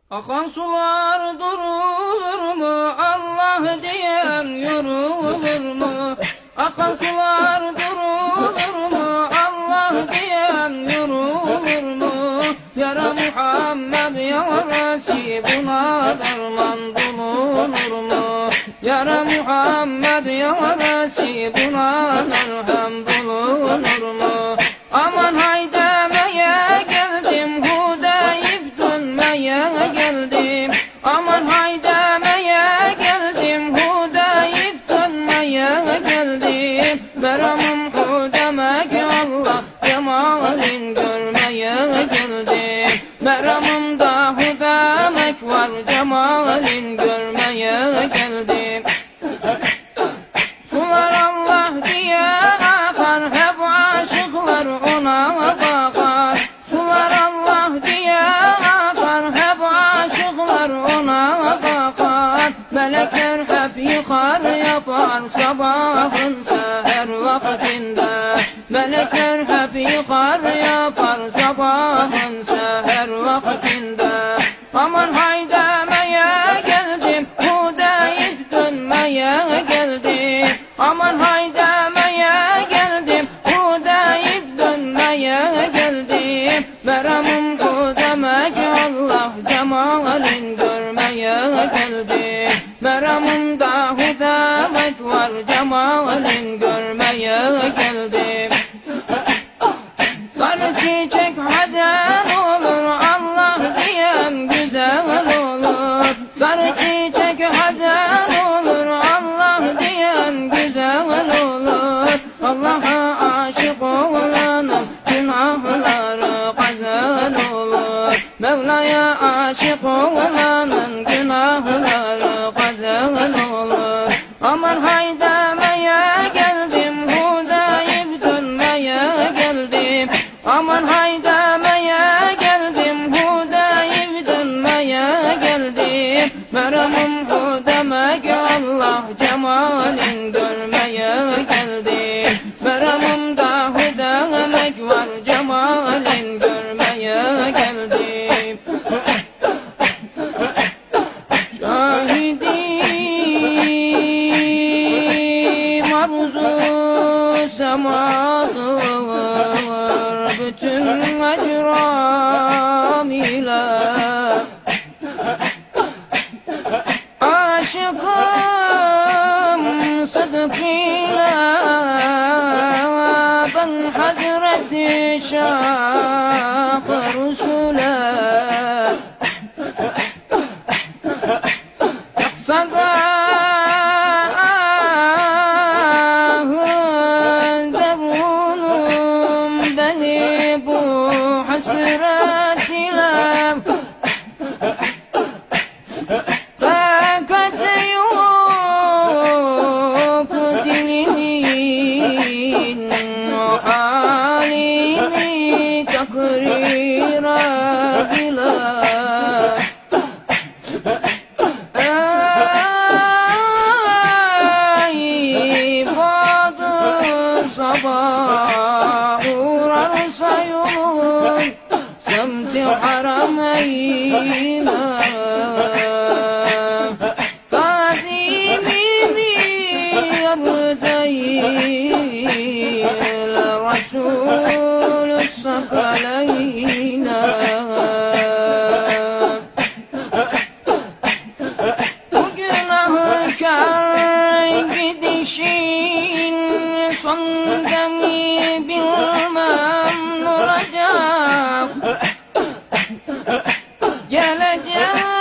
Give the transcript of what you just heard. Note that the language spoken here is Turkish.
Akan sular durulur mu? Allah diyen yorulur mu? Akan sular durulur mu? Allah diyen yorulur mu? Yara Muhammed ya Resul, buna derman bulunur mu? Yara Muhammed ya Resul, buna merhem bulunur mu? Aman hay demeye geldim, hu deyip dönmeye geldim. Aman hay demeye geldim, hu deyip dönmeye geldim. Beramım hu demek Allah, cemalin görmeye geldim. Beramımda hu demek var, cemalin görmeye geldim. Sular Allah diye akar, hep aşıklar ona bakar. Sular Allah diye akar, hep aşıklar ona bakar. Melekler hep yıkar yapar sabahın seher vaktinde. Melekler hep yıkar yapar sabahın seher vaktinde. Aman hay demeye geldim, hu deyip dönmeye geldim. Aman hay demeye geldim, hu deyip dönmeye geldim. Beramım hu demek Allah, cemalin görmeye geldim. Beramımda hu demek var, cemalin görmeye geldim. Sarı çiçek hazen olur, Allah diyen güzel olur. Sarı çiçek hazen olur, Allah diyen güzel olur. Allah'a aşık olanın günahları gazel olur. Mevla'ya aşık olanın günahları gazel olur. Aman hay demeye geldim, hu deyip dönmeye geldim. Aman hay demeye geldim, hu deyip dönmeye geldim. Meramım hu demek Allah, cemalin görmeye geldim. Meramımda hu demek var, cemalin görmeye geldim. Şahidim arzu semadır, bütün ecram ile aşıkım sıdk ile. Ben Hazreti Şah-ı Resul'e yaksada devunum beni bu hasret ile. Fakat yok dilinin halini takrir bile. Ey badır sabah uğrarsa yolun semt-i harameyne. Tazimini arz eyle Resulü sakaleyne. Bu günahkar gidişin son demi bilmem ne olacak. Gelecek